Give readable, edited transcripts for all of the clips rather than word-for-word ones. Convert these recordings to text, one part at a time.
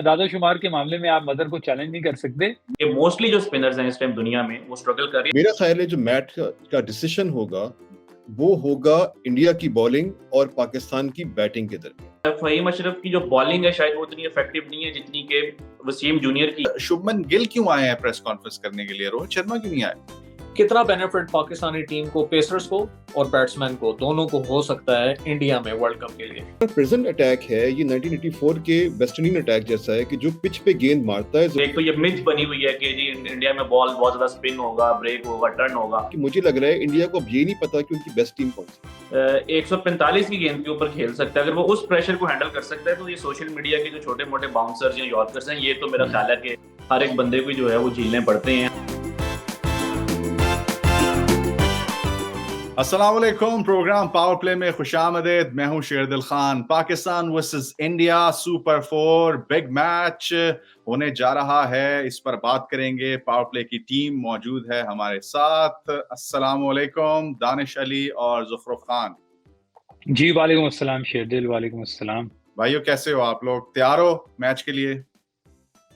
आदादो-शुमार के मामले में आप मदर को चैलेंज नहीं कर सकते। ये मोस्टली जो स्पिनर्स हैं इस टाइम दुनिया में वो स्ट्रगल कर रही है। मेरा ख्याल है जो मैच का डिसीजन होगा वो होगा इंडिया की बॉलिंग और पाकिस्तान की बैटिंग के दरमियान। फहीम अशरफ की जो बॉलिंग है शायद वो इतनी इफेक्टिव नहीं है जितनी के वसीम जूनियर की। शुभमन गिल क्यों आए हैं प्रेस कॉन्फ्रेंस करने के लिए, रोहित शर्मा क्यों नहीं आए? कितना बेनिफिट पाकिस्तानी टीम को, पेसर्स को और बैट्समैन को, दोनों को हो सकता है इंडिया में वर्ल्ड कप के लिए। प्रेजेंट अटैक है ये 1984 के वेस्ट इंडीज अटैक जैसा है कि जो पिच पे गेंद मारता है। एक तो ये मिथ बनी हुई है कि जी इंडिया में बॉल बहुत ज्यादा स्पिन होगा, ब्रेक होगा, टर्न होगा। कि मुझे लग रहा है इंडिया को अब ये नहीं पता कि उनकी बेस्ट टीम कौन सी 145 की गेंद के ऊपर खेल सकता है। अगर वो उस प्रेशर को हैंडल कर सकता है तो ये सोशल मीडिया के जो छोटे मोटे बाउंसर्स या यॉर्कर्स हैं, ये तो मेरा ख्याल है कि हर एक बंदे को जो है वो झेलने पड़ते हैं। अस्सलाम वालेकुम। प्रोग्राम पावर प्ले में खुशामदीद। मैं हूं Sherdil Khan. Pakistan versus India super 4 big match होने जा रहा है, इस पर बात करेंगे। पावर प्ले की टीम मौजूद है हमारे साथ। अस्सलाम वालेकुम दानिश अली और ज़ुफ़रुफ़ खान। जी वालेकुम अस्सलाम शेरदिल, वालेकुम अस्सलाम। भाइयों कैसे हो आप लोग? तैयार हो मैच के लिए?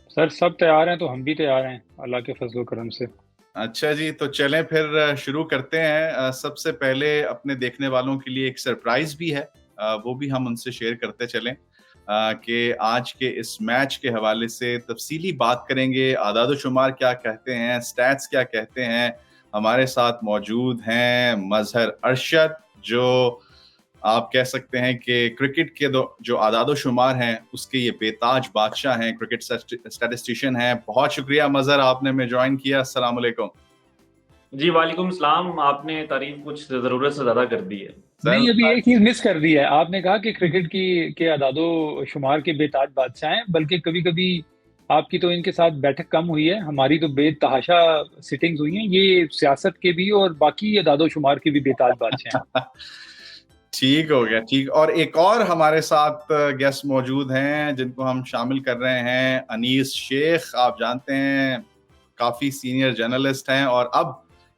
सर सब तैयार हैं तो हम भी तैयार हैं अल्लाह के फजल करम से। अच्छा जी, तो चलें फिर शुरू करते हैं। सबसे पहले अपने देखने वालों के लिए एक सरप्राइज भी है, वो भी हम उनसे शेयर करते चलें कि आज के इस मैच के हवाले से तफसीली बात करेंगे। आदाद-ओ-शुमार क्या कहते हैं, स्टैट्स क्या कहते हैं। हमारे साथ मौजूद हैं मजहर अरशद, जो आप कह सकते हैं कि क्रिकेट के जो आदाद-ओ-शुमार हैं उसके ये बेताज बादशाह हैं, क्रिकेट स्टैटिस्टिशियन हैं। बहुत शुक्रिया मजहर, आपने हमें ज्वाइन किया। अस्सलाम वालेकुम। जी वालेकुम सलाम। आपने तारीफ कुछ जरूरत से ज्यादा कर दी है। नहीं, अभी एक चीज मिस कर दी है। आपने कहा कि क्रिकेट के आदादो शुमार के बेताज बादशाह हैं, बल्कि कभी कभी आपकी तो इनके साथ बैठक कम हुई है, हमारी तो बेतहाशा सिटिंग्स हुई हैं। ये सियासत के भी और बाकी आदादो शुमार के भी बेताज बादशाह हैं। ठीक हो गया, ठीक। और एक और हमारे साथ गेस्ट मौजूद हैं जिनको हम शामिल कर रहे हैं। अनीस शेख, आप जानते हैं काफी सीनियर जर्नलिस्ट हैं और अब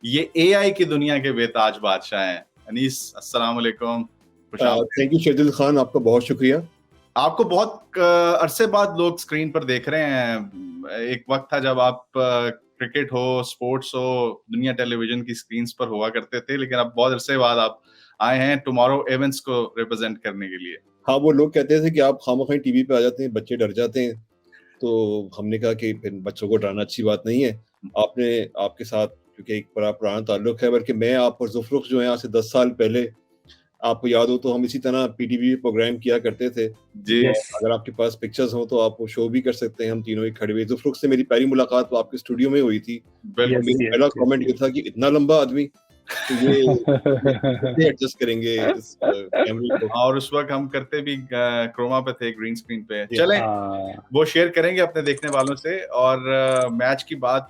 ये एआई की दुनिया के बेताज बादशाह हैं। अनीस अस्सलाम वालेकुम। थैंक यू शेरदिल खान, आपका बहुत शुक्रिया। आपको बहुत अरसे बाद लोग स्क्रीन पर देख रहे हैं। एक वक्त था जब आप क्रिकेट हो, स्पोर्ट्स हो, दुनिया टेलीविजन की स्क्रीन पर हुआ करते थे, लेकिन अब बहुत अरसे बाद आप आए हैं टुमारो इवेंट्स को रिप्रेजेंट करने के लिए। हाँ, वो लोग कहते थे कि आप खामोखाई टीवी पे आ जाते हैं, बच्चे डर जाते हैं, तो हमने कहा कि फिर बच्चों को डराना अच्छी बात नहीं है। आपके साथ क्योंकि एक बड़ा पुराना ताल्लुक है, बल्कि मैं आप और ज़ुफ़रुफ़ जो है आज से 10 साल पहले, आपको याद हो तो हम इसी तरह पीटीवी प्रोग्राम किया करते थे जी। अगर आपके पास पिक्चर्स हो तो आप वो शो भी कर सकते हैं। हम तीनों ही खड़े हुए। ज़ुफ़रुफ़ से मेरी पहली मुलाकात तो आपके स्टूडियो में हुई थी। मेरा पहला कमेंट ये था कि इतना लंबा आदमी, तो ये एडजस्ट करेंगे इस कैमरे को। और उस वक्त हम करते भी क्रोमा पे थे, ग्रीन स्क्रीन पे। चलें वो शेयर करेंगे अपने देखने वालों से और मैच की बात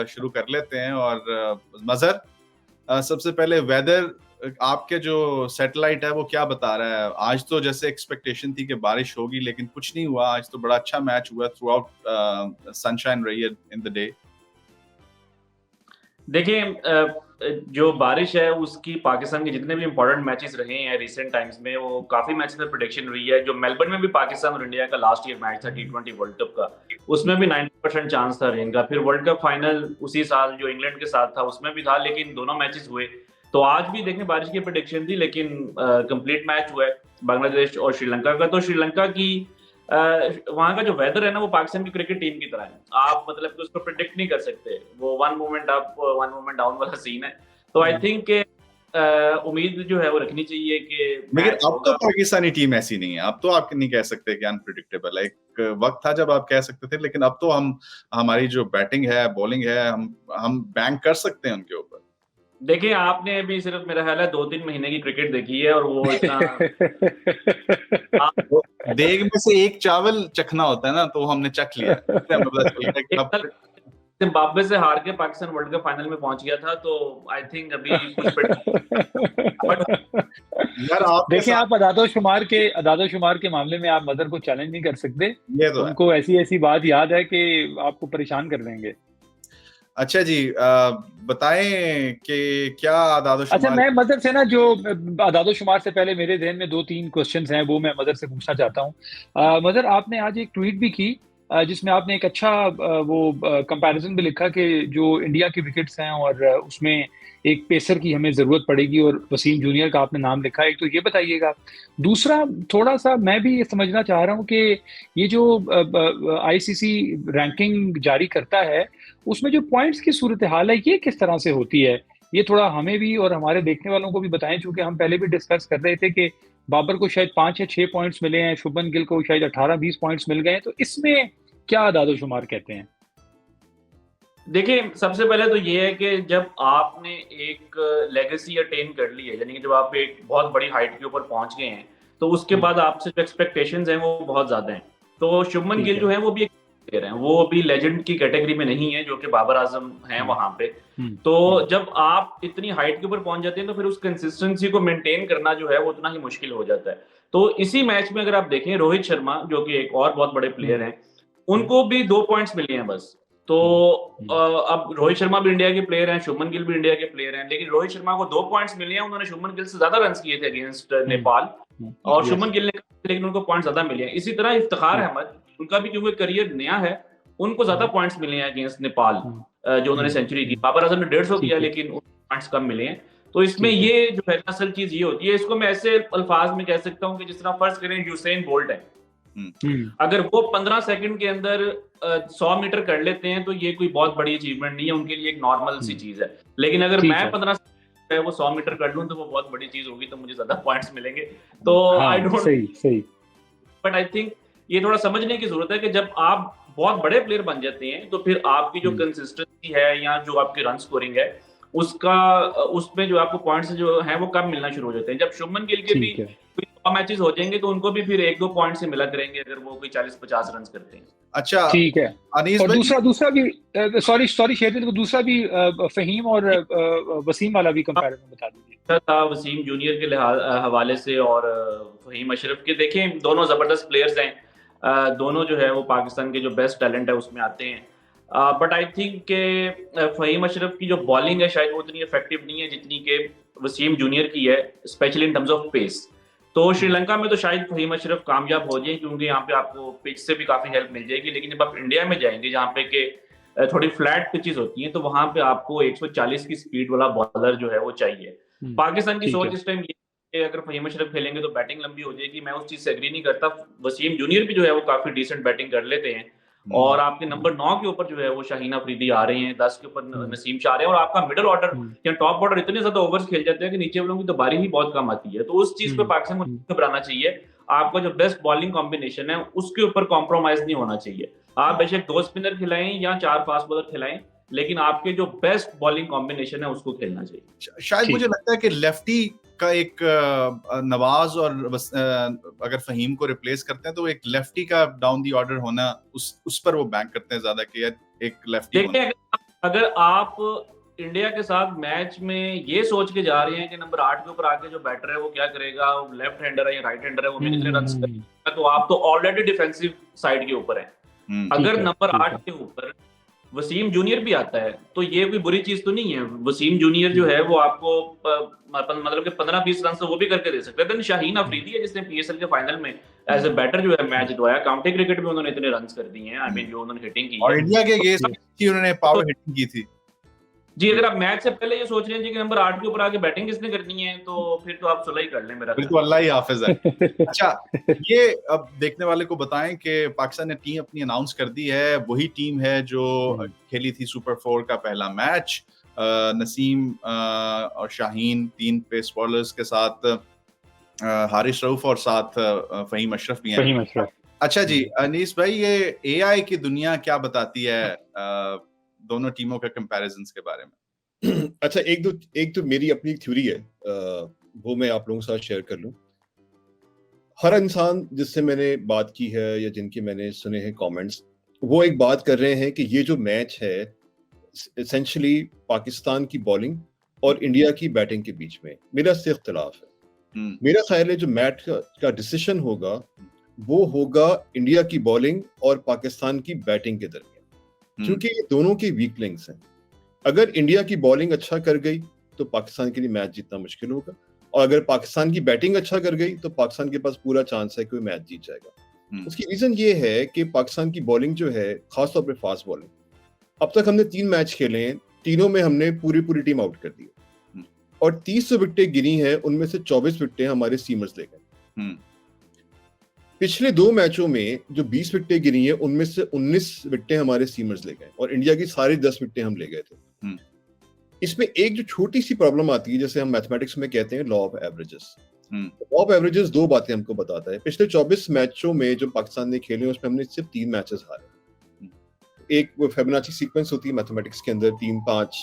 शुरू कर लेते हैं। और मजहर, सबसे पहले वेदर आपके जो सैटेलाइट है वो क्या बता रहा है? आज तो जैसे एक्सपेक्टेशन थी कि बारिश होगी, लेकिन कुछ नहीं हुआ। आज तो बड़ा अच्छा मैच हुआ, थ्रू आउट सनशाइन रही है इन द डे। देखिए, जो बारिश है उसकी पाकिस्तान के जितने भी इंपॉर्टेंट मैचेस रहे हैं रिसेंट टाइम्स में, वो काफी मैचेस में प्रेडिक्शन रही है। जो मेलबर्न में भी पाकिस्तान और इंडिया का लास्ट ईयर मैच था T20 वर्ल्ड कप का, उसमें भी 90% चांस था रेन का। फिर वर्ल्ड कप फाइनल उसी साल जो इंग्लैंड के साथ था उसमें भी था, लेकिन दोनों मैचेस हुए। तो आज भी देखने बारिश की प्रेडिक्शन थी, लेकिन कंप्लीट मैच हुआ है बांग्लादेश और श्रीलंका का। तो श्रीलंका की वहाँ का जो वेदर है ना, वो पाकिस्तान की क्रिकेट टीम की तरह है। आप मतलब कि उसको प्रेडिक्ट नहीं कर सकते। वो one moment up one moment down वाला सीन है। तो आई थिंक के उम्मीद जो है वो रखनी चाहिए कि, लेकिन अब तो पाकिस्तानी टीम ऐसी नहीं है। अब तो आप नहीं कह सकते कि अनप्रेडिक्टेबल है। एक वक्त था जब आप कह सकते थे, लेकिन अब तो हमारी जो बैटिंग है, बॉलिंग है, हम बैंक कर सकते हैं उनके ऊपर। देखिए, आपने अभी सिर्फ मेरा ख्याल है 2-3 महीने की क्रिकेट देखी है और वो इतना देग में से एक चावल चखना होता है ना, तो हमने चख लिया। जिम्बाब्वे से हार के पाकिस्तान वर्ल्ड कप फाइनल में पहुंच गया था, तो आई थिंक अभी कुछ यार देखिए, आप आदादो-शुमार के मामले में आप मदर को चैलेंज नहीं कर सकते। ये तो उनको ऐसी बात याद है कि आपको परेशान कर देंगे। अच्छा जी, बताएं कि क्या आदादो-शुमार। अच्छा, मैं मदर से ना, जो आदादो-शुमार से पहले मेरे ज़हन में 2-3 क्वेश्चंस हैं, वो मैं मदर से पूछना चाहता हूँ। मदर, आपने आज एक ट्वीट भी की जिसमें आपने एक अच्छा वो कंपैरिजन भी लिखा कि जो इंडिया के विकेट्स हैं और उसमें एक पेसर की हमें ज़रूरत पड़ेगी, और वसीम जूनियर का आपने नाम लिखा है। एक तो ये बताइएगा, दूसरा थोड़ा सा मैं भी ये समझना चाह रहा हूँ कि ये जो आईसीसी रैंकिंग जारी करता है उसमें जो पॉइंट्स की सूरत हाल है ये किस तरह से होती है, ये थोड़ा हमें भी और हमारे देखने वालों को भी बताएं, चूंकि हम पहले भी डिस्कस कर रहे थे कि बाबर को शायद 5 या 6 पॉइंट्स मिले हैं, शुभमन गिल को शायद 18-20 पॉइंट्स मिल गए हैं, तो इसमें क्या आदादोशुमार कहते हैं? देखिए, सबसे पहले तो ये है कि जब आपने एक लेगेसी अटेन कर ली है, यानी कि जब आप एक बहुत बड़ी हाइट के ऊपर पहुंच गए हैं, तो उसके बाद आपसे जो एक्सपेक्टेशंस हैं वो बहुत ज्यादा हैं। तो शुभमन गिल जो है वो भी एक प्लेयर हैं, वो अभी लेजेंड की कैटेगरी में नहीं है जो कि बाबर आजम हैं वहां पे। तो जब आप इतनी हाइट के ऊपर पहुंच जाते हैं तो फिर उस कंसिस्टेंसी को मेंटेन करना जो है वो उतना ही मुश्किल हो जाता है। तो इसी मैच में अगर आप देखें, रोहित शर्मा जो कि एक और बहुत बड़े प्लेयर हैं, उनको भी 2 पॉइंट्स मिले हैं बस। तो अब रोहित शर्मा भी इंडिया के प्लेयर हैं, शुभमन गिल भी इंडिया के प्लेयर हैं, लेकिन रोहित शर्मा को 2 पॉइंट्स मिले हैं, उन्होंने शुभमन गिल से ज्यादा रन्स किए थे अगेंस्ट नेपाल, और शुभमन गिल ने, लेकिन उनको पॉइंट ज्यादा मिले हैं। इसी तरह इफ्तिखार अहमद, उनका भी क्योंकि करियर नया है, उनको ज्यादा पॉइंट्स मिले हैं अगेंस्ट नेपाल, जो उन्होंने सेंचुरी की। बाबर आजम ने 150 किया, लेकिन पॉइंट्स कम मिले हैं। तो इसमें ये जो है असल चीज ये होती है, इसको मैं ऐसे अल्फाज में कह सकता हूँ कि जिस तरह फर्ज करें यूसेन बोल्ट है, अगर वो 15 सेकंड के अंदर 100 मीटर कर लेते हैं तो ये कोई बहुत बड़ी अचीवमेंट नहीं है, उनके लिए एक नॉर्मल सी चीज है। लेकिन अगर मैं 15 सेकंड वो 100 मीटर कर लूं तो वो बहुत बड़ी चीज होगी, तो मुझे ज्यादा पॉइंट्स मिलेंगे। तो आई डोंट, सही बट आई थिंक ये थोड़ा समझने की जरूरत है कि जब आप बहुत बड़े प्लेयर बन जाते हैं तो फिर आपकी जो कंसिस्टेंसी है या जो आपकी रन स्कोरिंग है उसका, उसमें जो आपको पॉइंट्स जो है वो कम मिलना शुरू हो जाते हैं। जब शुभमन गिल के भी 100 मैचेस हो जाएंगे तो उनको भी फिर 1-2 पॉइंट से मिला करेंगे अगर वो कोई 40-50 रन करते हैं। अच्छा, ठीक है। अनीस और भाई, दूसरा भी सॉरी शेरविंद को दूसरा भी फहीम और वसीम वाला भी कंपैरिजन बता दीजिए। था वसीम जूनियर के हवाले से और फहीम अशरफ के। देखें, दोनों जबरदस्त प्लेयर्स हैं, दोनों जो है वो पाकिस्तान के जो बेस्ट टैलेंट है उसमें आते हैं। बट आई थिंक के फहीम अशरफ की जो बॉलिंग है शायद वो उतनी इफेक्टिव नहीं है जितनी के वसीम जूनियर की है, specially in terms of pace. तो श्रीलंका में तो शायद फहीम अशरफ कामयाब हो जाए, क्योंकि यहाँ पे आपको पिच से भी काफी हेल्प मिल जाएगी। लेकिन जब आप इंडिया में जाएंगे जहाँ पे के थोड़ी फ्लैट पिचेस होती हैं, तो वहां पे आपको 140 की स्पीड वाला बॉलर जो है वो चाहिए। पाकिस्तान की सोच इस टाइम ये, अगर फहीम अशरफ खेलेंगे तो बैटिंग लंबी हो जाएगी। मैं उस चीज से एग्री नहीं करता। वसीम जूनियर भी जो है वो काफी डिसेंट बैटिंग कर लेते हैं, और आपके नंबर 9 के ऊपर जो है वो शाहीन अफरीदी आ रहे हैं, 10 के ऊपर नसीम शाह आ रहे हैं, और आपका मिडिल ऑर्डर या टॉप ऑर्डर इतने ज्यादा ओवर्स खेल जाते हैं कि नीचे वालों की तो बारी ही बहुत कम आती है। तो उस चीज पे पाकिस्तान को घबराना चाहिए। आपका जो बेस्ट बॉलिंग कॉम्बिनेशन है उसके ऊपर कॉम्प्रोमाइज नहीं होना चाहिए। आप बेशक 2 स्पिनर खिलाएं या 4 फास्ट बॉलर खिलाएं, लेकिन आपके जो बेस्ट बॉलिंग कॉम्बिनेशन है उसको खेलना चाहिए। शायद मुझे लगता है कि लेफ्टी का एक नवाज और अगर फहीम को रिप्लेस करते हैं तो एक लेफ्टी का डाउन दी ऑर्डर होना, उस पर वो बैंक करते हैं ज्यादा कि एक लेफ्टी। देखिए, अगर आप इंडिया के साथ मैच में ये सोच के जा रहे हैं कि नंबर 8 के ऊपर आके जो बैटर है वो क्या करेगा, लेफ्ट हैंडर है या राइट हैंडर है, वो भी कितने रन करेगा, तो आप तो ऑलरेडी डिफेंसिव साइड के ऊपर है। अगर नंबर 8 के ऊपर वसीम जूनियर भी आता है तो ये कोई बुरी चीज तो नहीं है। वसीम जूनियर जो है वो आपको मतलब कि 15-20 रन तो वो भी करके दे सकते हैं। देन शाहीन अफरीदी है जिसने पीएसएल के फाइनल में एज ए बैटर जो है मैच जितवाया। काउंटी क्रिकेट में उन्होंने इतने रन कर दिए हैं, आई मीन जो उन्होंने हिटिंग की और इंडिया के अगेंस्ट उन्होंने पावर हिटिंग की थी। जी, अगर आप मैच से पहले ये सोच रहे हैं कि नंबर 8 के ऊपर आके बैटिंग किसने करनी है, तो फिर तो आप सुलह ही कर लें मेरा। बिल्कुल, अल्लाह ही हाफिज है। अच्छा, ये अब देखने वाले को बताएं कि पाकिस्तान ने टीम अपनी अनाउंस कर दी है। वही टीम है जो खेली थी सुपर 4 का पहला मैच। नसीम और शाहीन 3 पेस बॉलर्स के साथ, हारिस रऊफ और साथ फहीम अशरफ भी हैं। अच्छा जी, अनीस भाई, ये एआई की दुनिया क्या बताती है दोनों टीमों के कंपैरिजन्स के बारे में? अच्छा, एक तो मेरी अपनी थ्योरी है, वो मैं आप लोगों के साथ शेयर कर लूं। हर इंसान जिससे मैंने बात की है या जिनके मैंने सुने हैं कमेंट्स, वो एक बात कर रहे हैं कि ये जो मैच है एसेंशियली पाकिस्तान की बॉलिंग और इंडिया की बैटिंग के बीच में मेरा से इख्तिलाफ है। मेरा ख्याल है जो मैच का डिसीजन होगा वो होगा इंडिया की बॉलिंग और पाकिस्तान की बैटिंग के दरमियान, क्योंकि ये दोनों के वीक लिंक्स हैं। अगर इंडिया की बॉलिंग अच्छा कर गई तो पाकिस्तान के लिए मैच जीतना मुश्किल होगा, और अगर पाकिस्तान की बैटिंग अच्छा कर गई तो पाकिस्तान के पास पूरा चांस है कि वो मैच जीत जाएगा। उसकी रीजन ये है कि पाकिस्तान की बॉलिंग जो है, खासतौर पे फास्ट बॉलिंग, अब तक हमने 3 मैच खेले हैं, तीनों में हमने पूरी टीम आउट कर दी और 30 विकेटें गिरी हैं, उनमें से 24 विकेटें हमारे सीमर्स ले गए। पिछले 2 मैचों में जो 20 विकेटें गिरी हैं, उनमें से 19 विकेटें हमारे सीमर्स ले गए और इंडिया की सारी 10 विकेटें हम ले गए थे। इसमें एक जो छोटी सी प्रॉब्लम आती है, जैसे हम मैथमेटिक्स में कहते हैं law of averages. Law of averages 2 बातें हमको बताता है। पिछले 24 मैचों में जो पाकिस्तान ने खेले, उसमें हमने सिर्फ 3 मैचेस हारे। एक वो फिबोनाची सीक्वेंस होती है मैथमेटिक्स के अंदर, 3, 5,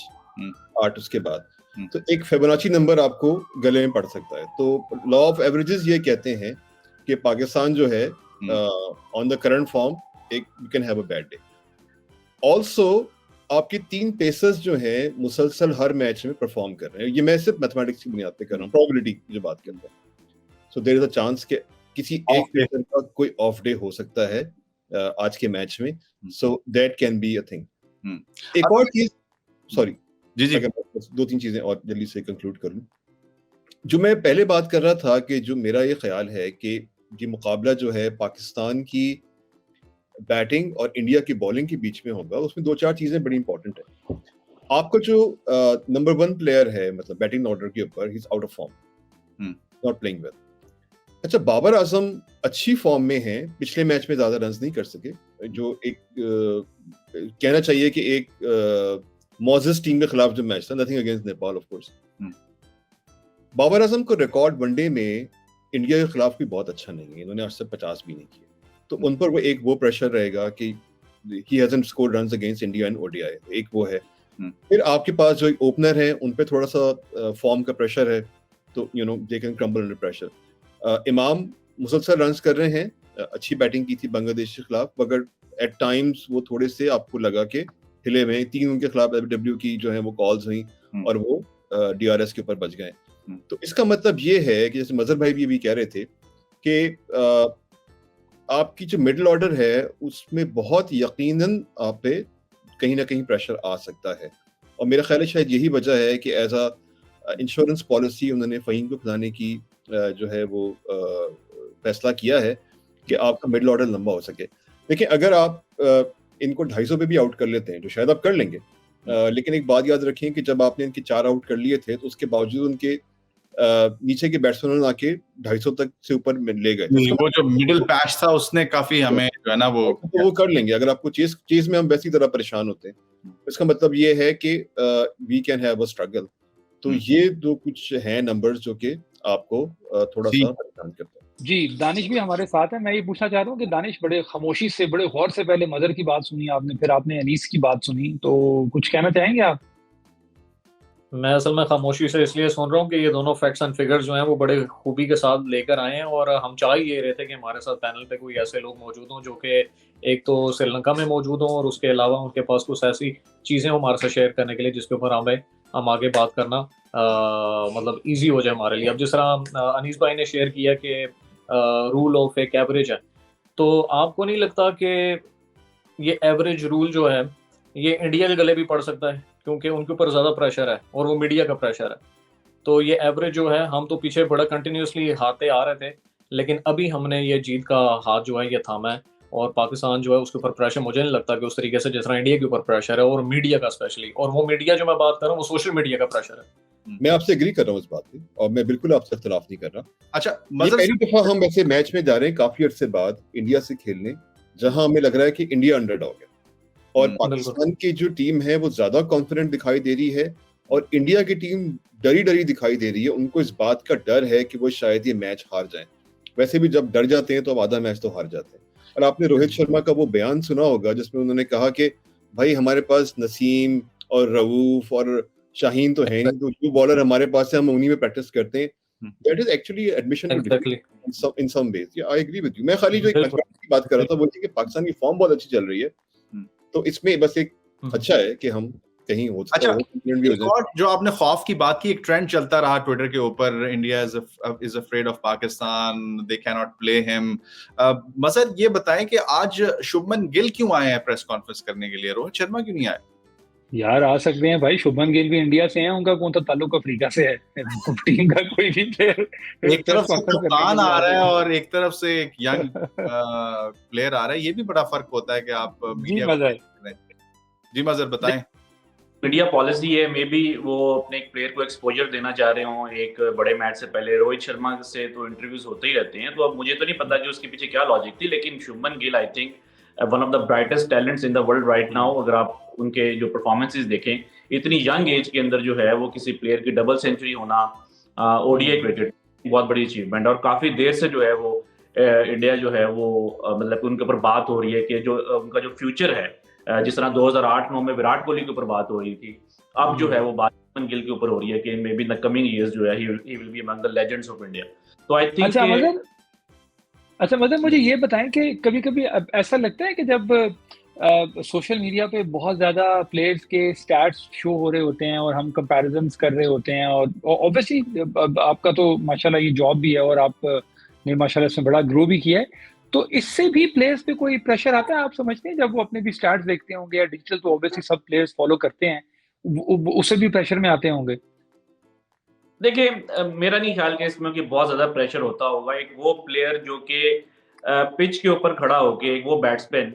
8 उसके बाद, तो एक फिबोनाची नंबर आपको गले में पड़ सकता है। तो लॉ ऑफ एवरेजेस ये कहते हैं कि पाकिस्तान जो है on the current form you can have a bad day. Also आपके 3 पेसर्स जो हैं मुसलसल हर मैच में परफॉर्म कर रहे हैं। ये मैं सिर्फ मैथमेटिक्स की बुनियाद पे कर रहा हूँ, प्रोबेबिलिटी की जो बात करते हैं। So there is a chance कि किसी एक पेसर का कोई ऑफ डे हो सकता है आज के मैच में। So that can be a thing. एक और चीज, सॉरी जी 2-3 चीजें और जल्दी से कंक्लूड कर लूं। जो मैं पहले बात कर रहा था कि जो मेरा ये ख्याल है कि ये मुकाबला जो है पाकिस्तान की बैटिंग और इंडिया की बॉलिंग के बीच में होगा, उसमें 2-4 चीजें बड़ी इंपॉर्टेंट है। आपका जो नंबर 1 प्लेयर है, मतलब बैटिंग ऑर्डर के ऊपर, he is out of form, not playing well. अच्छा, बाबर आजम अच्छी फॉर्म में हैं, पिछले मैच में ज्यादा रन्स नहीं कर सके, जो एक कहना चाहिए कि एक मोजेस टीम के खिलाफ जो मैच था, nothing against Nepal of course. Babar Azam को रिकॉर्ड वनडे में इंडिया के खिलाफ भी बहुत अच्छा नहीं है, इन्होंने आज तक 50 भी नहीं किए, तो उन पर वो प्रेशर रहेगा कि he hasn't scored runs against India and ODI, एक वो है। फिर आपके पास जो ओपनर है, उन पे थोड़ा सा फॉर्म का प्रेशर है, तो they can crumble under pressure। इमाम मुसलसल रन्स कर रहे हैं, अच्छी बैटिंग की थी बांग्लादेश के खिलाफ, मगर एट टाइम्स वो थोड़े से आपको लगा कि हिले हुए। 3 उनके खिलाफ LBW की जो है वो कॉल्स हुई और वो DRS के ऊपर बच गए। तो इसका मतलब ये है कि जैसे मजहर भाई भी कह रहे थे कि आपकी जो मिडिल ऑर्डर है उसमें बहुत यकीनन आप पे कहीं ना कहीं प्रेशर आ सकता है, और मेरा ख्याल है शायद यही वजह है कि एज अ इंश्योरेंस पॉलिसी उन्होंने फ़हीम को खिलाने की जो है वो फैसला किया है कि आपका मिडिल ऑर्डर लंबा हो सके। देखिए, अगर आप इनको 250 पे भी आउट कर लेते हैं, जो शायद आप कर लेंगे, लेकिन एक बात याद रखें कि जब आपने इनके 4 आउट कर लिए थे, तो उसके बावजूद उनके नीचे के बैट्समैन आके 250 तक से ऊपर ले गए। वो जो मिडिल पैच था उसने काफी हमें जो है ना वो कर लेंगे। अगर आपको चेस में हम वैसी तरह परेशान होते हैं, इसका मतलब ये है कि we can have a struggle. तो ये 2 कुछ हैं नंबर्स जो कि आपको थोड़ा सा परेशान करते हैं। जी, दानिश भी हमारे साथ है। मैं ये पूछना चाह रहा हूँ कि दानिश, बड़े खामोशी से, बड़े गौर से पहले मदर की बात सुनी आपने, फिर आपने अनीस की बात सुनी, तो कुछ कहना चाहेंगे आप? मैं असल में खामोशी से इसलिए सुन रहा हूँ कि ये दोनों फैक्ट्स एंड फिगर्स जो हैं वो बड़े खूबी के साथ लेकर आए हैं, और हम चाह ही ये रहे थे कि हमारे साथ पैनल पे कोई ऐसे लोग मौजूद हों जो कि एक तो श्रीलंका में मौजूद हों और उसके अलावा उनके पास कुछ ऐसी चीज़ें हो हमारे साथ शेयर करने के लिए जिसके ऊपर हम आगे बात करना मतलब ईजी हो जाए हमारे लिए। अब जिस तरह अनीस भाई ने शेयर किया कि रूल ऑफ एक एवरेज है, तो आपको नहीं लगता कि ये एवरेज रूल जो है ये इंडिया के गले भी पड़ सकता है, क्योंकि उनके ऊपर ज़्यादा प्रेशर है और वो मीडिया का प्रेशर है। तो ये एवरेज जो है, हम तो पीछे बड़ा कंटिन्यूसली हारते आ रहे थे, लेकिन अभी हमने ये जीत का हाथ जो है ये थामा है, और पाकिस्तान जो है उसके ऊपर प्रेशर मुझे नहीं लगता कि उस तरीके से जिस तरह इंडिया के ऊपर प्रेशर है, और मीडिया का स्पेशली, और वो मीडिया जो मैं बात कर रहा हूँ वो सोशल मीडिया का प्रेशर है। मैं आपसे एग्री कर रहा हूँ इस बात पे, और मैं बिल्कुल आपसे इख्तिलाफ नहीं कर रहा। अच्छा, ये पहली दफा हम वैसे मैच में जा रहे हैं काफी अरसे बाद इंडिया से खेलने, जहां हमें लग रहा है कि इंडिया अंडरडॉग है, और पाकिस्तान की जो टीम है वो ज्यादा कॉन्फिडेंट दिखाई दे रही है, और इंडिया की टीम डरी दिखाई दे रही है। उनको इस बात का डर है कि वो शायद ये मैच हार जाएं। वैसे भी जब डर जाते हैं तो अब आधा मैच तो हार जाते हैं। और आपने रोहित शर्मा का वो बयान सुना होगा जिसमें उन्होंने कहा कि भाई हमारे पास नसीम और रऊफ और शाहीन तो है नहीं, तो जो बॉलर हमारे पास है हम उन्हीं में प्रैक्टिस करते हैं। That is actually admission in some ways. I agree with you. मैं खाली जो एक की बात कर रहा था वो थी कि पाकिस्तान की फॉर्म बहुत अच्छी चल रही है, तो इसमें बस एक अच्छा है कि हम कहीं हो सकता है। अच्छा, और जो आपने खौफ की बात की, एक ट्रेंड चलता रहा ट्विटर के ऊपर, India is afraid of Pakistan, they can not play him. Mazhar, ये बताएं कि आज शुभमन गिल क्यों आए हैं प्रेस कॉन्फ्रेंस करने के लिए, रोहित शर्मा क्यों नहीं आए? यार आ सकते हैं भाई, शुभमन गिल भी इंडिया से हैं, उनका कौन सा ताल्लुक अफ्रीका से है। टीम का कोई भी प्लेयर एक प्रेस तरफ से कॉन्फ्रेंस करने के कप्तान लिए आ आ रहा है सकता और एक तरफ से एक यंग प्लेयर आ रहा है, ये भी बड़ा फर्क होता है कि आप है। जी मीडिया को मजा है। देख रहे हैं। जी मजहर बताएं। मीडिया पॉलिसी है, मे बी वो अपने एक प्लेयर को एक्सपोजर देना चाह रहे हो एक बड़े मैच से पहले। रोहित शर्मा से तो इंटरव्यूज होते ही रहते हैं, तो अब मुझे तो नहीं पता कि उसके पीछे क्या लॉजिक थी, लेकिन Shubman Gill I think one of the brightest talents in the world right now. अगर आप उनके जो परफॉर्मेंसेस देखें, इतनी यंग एज के अंदर जो है वो किसी प्लेयर की डबल सेंचुरी होना ओडीआई क्रिकेट बहुत बड़ी अचीवमेंट, और काफी देर से जो है वो इंडिया जो है वो मतलब उनके ऊपर बात हो रही है कि जो उनका जो फ्यूचर है, जिस तरह 2008-9 में विराट कोहली के ऊपर बात हो रही थी, अब जो है वो बात शुभमन गिल के ऊपर हो रही है कि may be in the coming years जो है he will be among the legends of India. तो आई थिंक अच्छा मदन, मुझे ये बताएं कि कभी कभी ऐसा लगता है कि जब सोशल मीडिया पे बहुत ज्यादा प्लेयर्स के स्टैट्स शो हो रहे होते हैं और हम कंपैरिजंस कर रहे होते हैं, और ऑब्वियसली आपका तो माशाल्लाह ये जॉब भी है और आपने माशाल्लाह इसमें बड़ा ग्रो भी किया है, तो इससे भी प्लेयर्स पे कोई प्रेशर आता है आप समझते हैं, जब वो अपने भी स्टैट्स देखते होंगे या डिजिटल तो ऑब्वियसली सब प्लेयर्स फॉलो करते हैं, उससे भी प्रेशर में आते होंगे? देखिए, मेरा नहीं ख्याल कि इसमें कि बहुत ज्यादा प्रेशर होता होगा। एक वो प्लेयर जो कि पिच के ऊपर खड़ा होके, एक वो बैट्समैन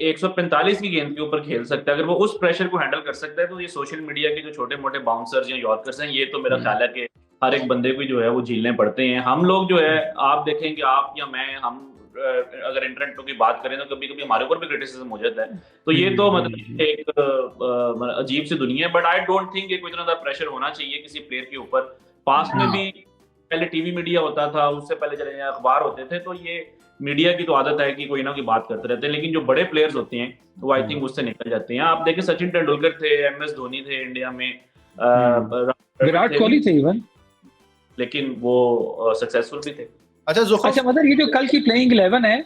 145 की गेंद के ऊपर खेल सकता है, अगर वो उस प्रेशर को हैंडल कर सकता है, तो ये सोशल मीडिया के जो छोटे मोटे बाउंसर्स या यॉर्कर्स हैं, ये तो मेरा ख्याल है कि हर एक बंदे को जो है वो झेलने पड़ते हैं। हम लोग जो है, आप देखें कि आप या मैं, हम अगर इंटरनेट की बात करें तो कभी कभी हमारे ऊपर भी क्रिटिसिज्म हो जाता है, तो ये तो मतलब एक अजीब सी दुनिया है। बट आई डोंट थिंक कोई इतना ज्यादा प्रेशर होना चाहिए किसी प्लेयर के ऊपर। पास्ट में भी पहले टीवी मीडिया होता था, उससे पहले चले जाए अखबार होते थे, तो ये मीडिया की तो आदत है कि कोई ना कोई बात करते रहते हैं, लेकिन जो बड़े प्लेयर्स होते हैं वो आई थिंक उससे निकल जाते हैं। आप देखिए, सचिन तेंदुलकर थे, एमएस धोनी थे इंडिया में, विराट कोहली थे इवन, लेकिन वो सक्सेसफुल भी थे। अच्छा मतलब ये जो कल की प्लेइंग 11 है,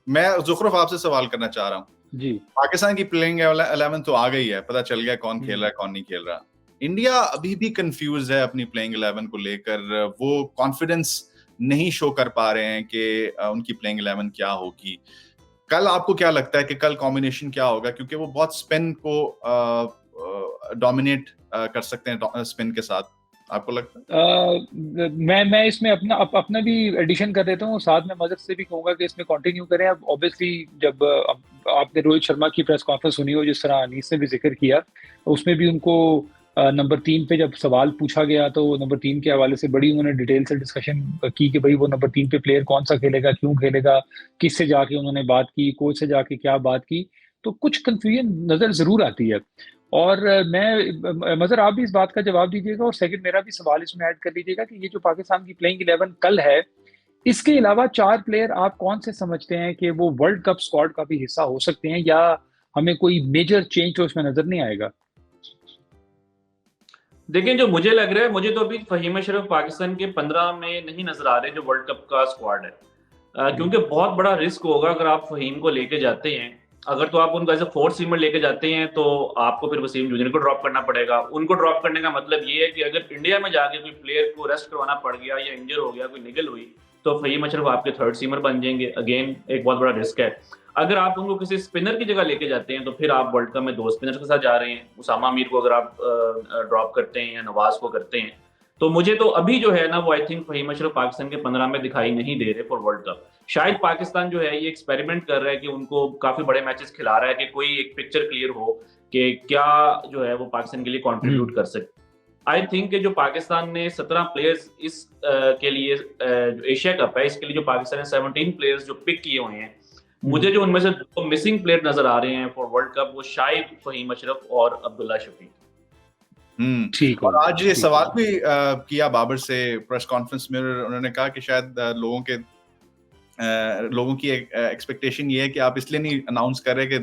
मैं जुखरुफ आपसे सवाल करना चाह रहा हूँ जी। पाकिस्तान की प्लेइंग 11 तो आ गई है, पता चल गया कौन खेल रहा है कौन नहीं खेल रहा। इंडिया अभी भी कंफ्यूज है अपनी प्लेइंग 11 को लेकर, वो कॉन्फिडेंस नहीं शो कर पा रहे हैं कि उनकी प्लेइंग 11 क्या होगी। कल आपको क्या लगता है कि कल कॉम्बिनेशन क्या होगा, क्योंकि वो बहुत स्पिन को डोमिनेट कर सकते हैं स्पिन के साथ, आपको लगता है? मैं इसमें अपना भी एडिशन कर देता हूँ, साथ में मदद से भी कहूंगा कि इसमें कंटिन्यू करें। अब ऑब्वियसली जब आपने रोहित शर्मा की प्रेस कॉन्फ्रेंस सुनी हो, जिस तरह अनीस ने भी जिक्र किया, उसमें भी उनको नंबर 3 पे जब सवाल पूछा गया तो नंबर 3 के हवाले से बड़ी उन्होंने डिटेल से डिस्कशन की कि भाई वो नंबर 3 पे प्लेयर कौन सा खेलेगा, क्यों खेलेगा, किससे जाके उन्होंने बात की, कोच से जाके क्या बात की, तो कुछ कंफ्यूजन नजर जरूर आती है। और मैं मजर आप भी इस बात का जवाब दीजिएगा, और सेकंड मेरा भी सवाल इसमें ऐड कर लीजिएगा कि ये जो पाकिस्तान की प्लेइंग 11 कल है, इसके अलावा 4 प्लेयर आप कौन से समझते हैं कि वो वर्ल्ड कप स्क्वाड का भी हिस्सा हो सकते हैं, या हमें कोई मेजर चेंज तो इसमें नजर नहीं आएगा? देखिए, जो मुझे लग रहा है, मुझे तो अभी फहीम अशरफ पाकिस्तान के 15 में नहीं नजर आ रहे जो वर्ल्ड कप का स्क्वाड है, क्योंकि बहुत बड़ा रिस्क होगा अगर आप फहीम को लेके जाते हैं। अगर तो आप उनको एज अ फोर्थ सीमर लेके जाते हैं तो आपको फिर वसीम जूनियर को ड्रॉप करना पड़ेगा। उनको ड्रॉप करने का मतलब ये है कि अगर इंडिया में जाके कोई प्लेयर को रेस्ट करवाना पड़ गया या इंजर हो गया, कोई निगल हुई, तो फहीम अशरफ आपके थर्ड सीमर बन जाएंगे। अगेन एक बहुत बड़ा रिस्क है। अगर आप उनको किसी स्पिनर की जगह लेके जाते हैं तो फिर आप वर्ल्ड कप में 2 स्पिनर्स के साथ जा रहे हैं। उसामा मीर को अगर आप ड्रॉप करते हैं या नवाज को करते हैं, तो मुझे तो अभी जो है ना वो आई थिंक फहीम अशरफ पाकिस्तान के 15 में दिखाई नहीं दे रहे फॉर वर्ल्ड कप। शायद पाकिस्तान जो है ये एक्सपेरिमेंट कर रहा है कि उनको काफी बड़े मैचेस खिला रहा है कि कोई एक पिक्चर क्लियर हो कि क्या जो है वो पाकिस्तान के लिए कंट्रीब्यूट कर सकते। आई थिंक जो पाकिस्तान ने 17 प्लेयर्स इस के लिए जो एशिया कप है इसके लिए जो पाकिस्तान ने 17 प्लेयर्स जो पिक किए हुए हैं, मुझे जो उनमें से 2 मिसिंग प्लेयर नजर आ रहे हैं फॉर वर्ल्ड कप, वो शायद फहीम अशरफ और अब्दुल्ला शफीक। ठीक। और आज ये सवाल भी किया बाबर से प्रेस कॉन्फ्रेंस में, उन्होंने कहा कि शायद लोगों की एक्सपेक्टेशन ये है कि आप इसलिए नहीं अनाउंस कर रहे कि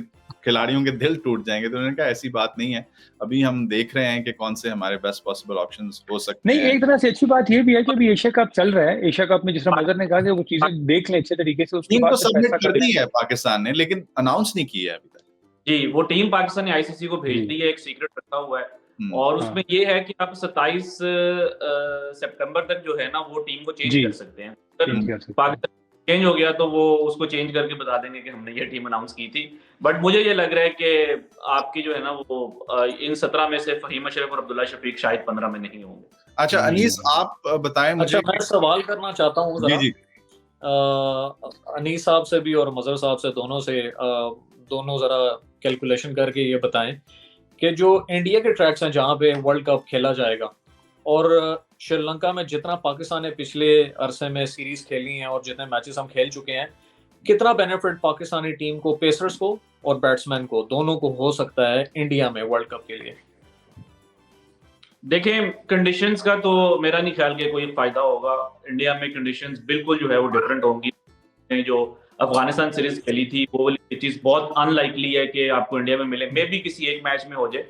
खिलाड़ियों के दिल टूट जाएंगे। तो उन्होंने कहा ऐसी बात नहीं है, अभी हम देख रहे हैं कि कौन से हमारे बेस्ट पॉसिबल ऑप्शंस हो सकते हैं। नहीं, एक तरह से अच्छी बात ये भी है कि अभी एशिया कप चल रहा है, एशिया कप में जिस तरह मगर ने कहा कि वो चीजें देख लें अच्छे तरीके से, उसके बाद सबमिट कर दी है पाकिस्तान ने, लेकिन अनाउंस नहीं की है अभी तक। जी, वो टीम पाकिस्तान ने आईसीसी को भेज दी है, एक सीक्रेट रखा हुआ है, और उसमें ये है कि आप 27 सितंबर तक जो है ना वो टीम को चेंज कर सकते हैं। पाकिस्तान चेंज हो गया तो वो उसको चेंज करके बता देंगे कि हमने ये टीम अनाउंस की थी। बट मुझे ये लग रहा है कि आपकी जो है ना वो इन 17 में से फ़हीम अशरफ और अब्दुल्ला शफीक शायद 15 में नहीं होंगे। अच्छा अनीस, आप बताएं मुझे। अच्छा, मैं सवाल करना चाहता हूँ जी जरा जी। अनीस साहब से भी और मजहर साहब से, दोनों से दोनों जरा कैलकुलेशन करके ये बताएं कि जो इंडिया के ट्रैक्स हैं जहाँ पे वर्ल्ड कप खेला जाएगा, और श्रीलंका में जितना पाकिस्तान ने पिछले अरसे में सीरीज खेली हैं और जितने मैचेस हम खेल चुके हैं, कितना बेनिफिट पाकिस्तानी टीम को, पेसर्स को और बैट्समैन को, दोनों को हो सकता है इंडिया में वर्ल्ड कप के लिए? देखें, कंडीशंस का तो मेरा नहीं ख्याल कि कोई फायदा होगा। इंडिया में कंडीशंस बिल्कुल जो है वो डिफरेंट होंगी। जो अफगानिस्तान सीरीज खेली थी वो वाली चीज बहुत अनलाइकली है कि आपको इंडिया में मिले, मे भी किसी एक मैच में हो जाए।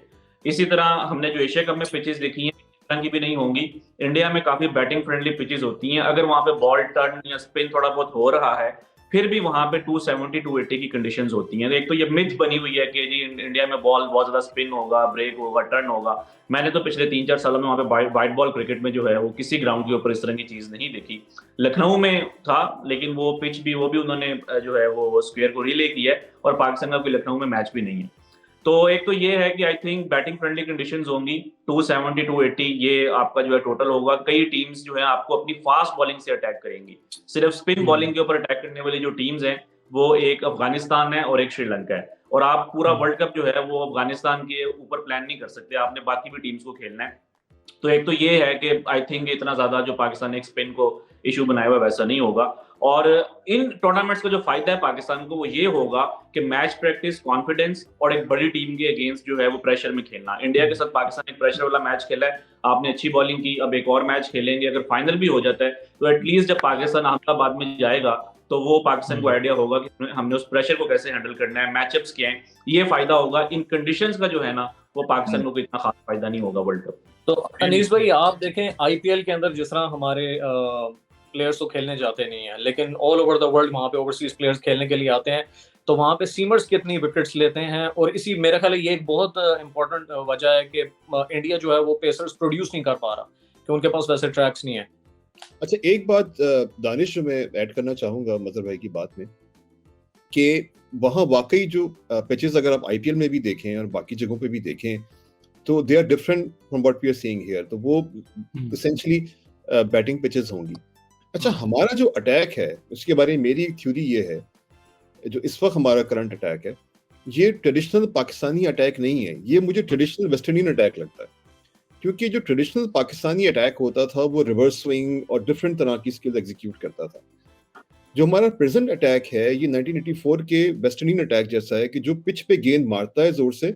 इसी तरह हमने जो एशिया कप में पिचेस देखी हैं इस तरह की भी नहीं होंगी। इंडिया में काफी बैटिंग फ्रेंडली पिचेस होती हैं। अगर वहां पे बॉल टर्न या स्पिन थोड़ा बहुत हो रहा है, फिर भी वहां पे 270 280 की कंडीशंस होती हैं। एक तो ये मिथ बनी हुई है कि जी इंडिया में बॉल बहुत ज्यादा स्पिन होगा, ब्रेक होगा, टर्न होगा। मैंने तो पिछले 3-4 सालों में वहां पे वाइट बॉल क्रिकेट में जो है वो किसी ग्राउंड के ऊपर इस तरह की चीज नहीं देखी। लखनऊ में था, लेकिन वो पिच भी वो भी उन्होंने जो है वो स्क्वायर को रिले किया है, और पाकिस्तान का कोई लखनऊ में मैच भी नहीं है। तो एक तो ये है कि I think batting friendly conditions होंगी। 270 280 ये आपका जो है टोटल होगा। कई टीम्स जो है आपको अपनी फास्ट बॉलिंग से अटैक करेंगी। सिर्फ स्पिन बॉलिंग के ऊपर अटैक करने वाली जो टीम्स हैं वो एक अफगानिस्तान है और एक श्रीलंका है। और आप पूरा वर्ल्ड कप जो है वो अफगानिस्तान के ऊपर प्लान नहीं कर सकते, आपने बाकी भी टीम्स को खेलना है। तो एक तो ये है कि आई थिंक इतना ज्यादा जो पाकिस्तान ने एक स्पिन को इशू बनाया हुआ वैसा नहीं होगा। और इन टूर्नामेंट्स का जो फायदा है पाकिस्तान को वो ये होगा कि मैच प्रैक्टिस, कॉन्फिडेंस और एक बड़ी टीम के अगेंस्ट जो है वो प्रेशर में खेलना। इंडिया के साथ पाकिस्तान एक प्रेशर वाला मैच खेला है, आपने अच्छी बॉलिंग की, अब एक और मैच खेलेंगे। अगर फाइनल भी हो जाता है तो एटलीस्ट जब पाकिस्तान अहमदाबाद में जाएगा तो वो पाकिस्तान को आइडिया होगा कि हमने उस प्रेशर को कैसे हैंडल करना है, मैचअप्स क्या हैं, ये फायदा होगा। इन कंडीशंस का जो है ना वो पाकिस्तान को इतना खास फायदा नहीं होगा वर्ल्ड कप। तो अनीस भाई, आप देखें आईपीएल के अंदर जिस तरह हमारे प्लेयर्स तो खेलने जाते नहीं हैं, लेकिन ऑल ओवर द वर्ल्ड वहाँ पे ओवरसीज प्लेयर्स खेलने के लिए आते हैं, तो वहाँ पे सीमर्स कितनी विकेट्स लेते हैं। और इसी मेरा ख्याल है ये एक बहुत इंपॉर्टेंट वजह है कि इंडिया जो है वो पेसर्स प्रोड्यूस नहीं कर पा रहा, कि उनके पास वैसे ट्रैक्स नहीं है। अच्छा, एक बात दानिश मैं ऐड करना चाहूंगा मजहर भाई की बात में, कि वहाँ वाकई जो पिचेस अगर आप आईपीएल में भी देखें और बाकी जगहों पे भी देखें तो they are different from what we are seeing here. तो वो एसेंशियली बैटिंग पिचेस होंगी। अच्छा, हमारा जो अटैक है उसके बारे में मेरी एक थ्योरी ये है, जो इस वक्त हमारा करंट अटैक है ये ट्रेडिशनल पाकिस्तानी अटैक नहीं है, ये मुझे ट्रेडिशनल वेस्ट इंडियन अटैक लगता है। क्योंकि जो ट्रेडिशनल पाकिस्तानी अटैक होता था वो रिवर्स स्विंग और डिफरेंट तरह की स्किल्स एग्जीक्यूट करता था। जो हमारा प्रेजेंट अटैक है ये 1984 के वेस्ट इंडियन अटैक जैसा है, कि जो पिच पे गेंद मारता है जोर से,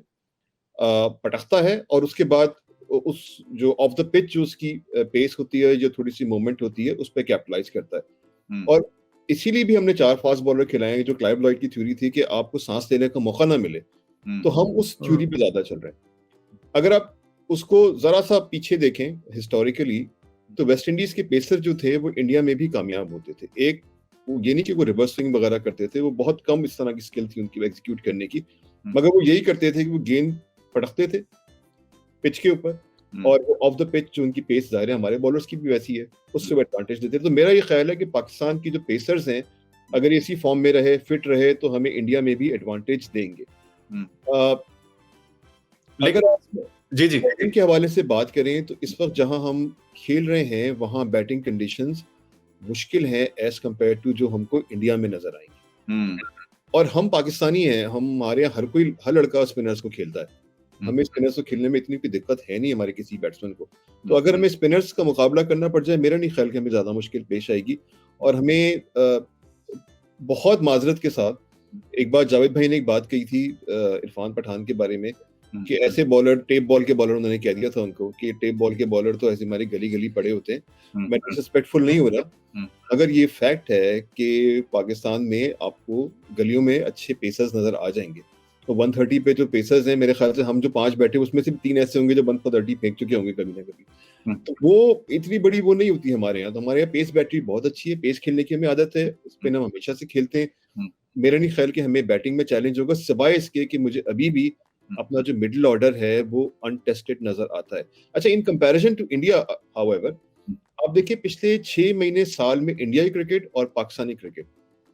पटकता है, और उसके बाद उस जो ऑफ द पिच जो उसकी पेस होती है, जो थोड़ी सी मूवमेंट होती है, उस पर कैपिटलाइज करता है। और इसीलिए भी हमने 4 फास्ट बॉलर खिलाए हैं। जो क्लाइव लॉयड की थ्योरी थी कि आपको सांस लेने का मौका ना मिले, तो हम उस थ्योरी पे ज्यादा चल रहे हैं। अगर आप उसको जरा सा पीछे देखें हिस्टोरिकली, तो वेस्ट इंडीज के पेसर जो थे वो इंडिया में भी कामयाब होते थे। एक ये नहीं कि वो रिवर्स स्विंग वगैरह करते थे, वो बहुत कम इस तरह की स्किल थी उनकी एग्जीक्यूट करने की, मगर वो यही करते थे कि वो गेंद पटकते थे पिच के ऊपर, और ऑफ द पिच जो उनकी पेस जाहिर है हमारे बॉलर्स की भी वैसी है, उससे वो एडवांटेज देते थे। तो मेरा ये ख्याल है कि पाकिस्तान की जो पेसर्स हैं अगर इसी फॉर्म में रहे, फिट रहे, तो हमें इंडिया में भी एडवांटेज देंगे। अगर जी जी बैटिंग के हवाले से बात करें तो इस वक्त जहां हम खेल रहे हैं वहां बैटिंग कंडीशंस मुश्किल है एज कम्पेयर टू जो हमको इंडिया में नजर आएंगी। और हम पाकिस्तानी हैं, हमारे यहाँ हर लड़का स्पिनर्स को खेलता है। हमें स्पिनर्स को खेलने में इतनी कोई दिक्कत है नहीं हमारे किसी बैट्समैन को। तो अगर हमें स्पिनर्स का मुकाबला करना पड़ जाए, मेरा नहीं ख्याल कि हमें ज्यादा मुश्किल पेश आएगी। और हमें बहुत माजरत के साथ एक बार जावेद भाई ने एक बात कही थी इरफान पठान के बारे में, कि ऐसे बॉलर, टेप बॉल के बॉलर, उन्होंने कह दिया था उनको कि टेप बॉल के बॉलर तो ऐसे हमारी गली गली पड़े होते हैं। मैं डिसरिस्पेक्टफुल नहीं हो रहा, अगर ये फैक्ट है कि पाकिस्तान में आपको गलियों में अच्छे पेसर्स नजर आ जाएंगे, तो 130 पे जो पेसर्स हैं, मेरे ख्याल से हम जो 5 बैठे उसमें से 3 ऐसे होंगे जो 130 फेंक चुके होंगे कभी ना कभी। तो वो इतनी बड़ी वो नहीं होती हमारे यहाँ। तो हमारे यहाँ पेस बैटरी बहुत अच्छी है, पेस खेलने की हमें आदत है, स्पिन हम हमेशा से खेलते हैं। मेरा नहीं ख्याल कि हमें बैटिंग में चैलेंज होगा, सिवाय इसके कि मुझे अभी भी अपना जो मिडिल ऑर्डर है वो अनटेस्टेड नजर आता है। अच्छा, in comparison to India however, आप देखिए पिछले 6 महीने साल में इंडियाई क्रिकेट और पाकिस्तानी क्रिकेट,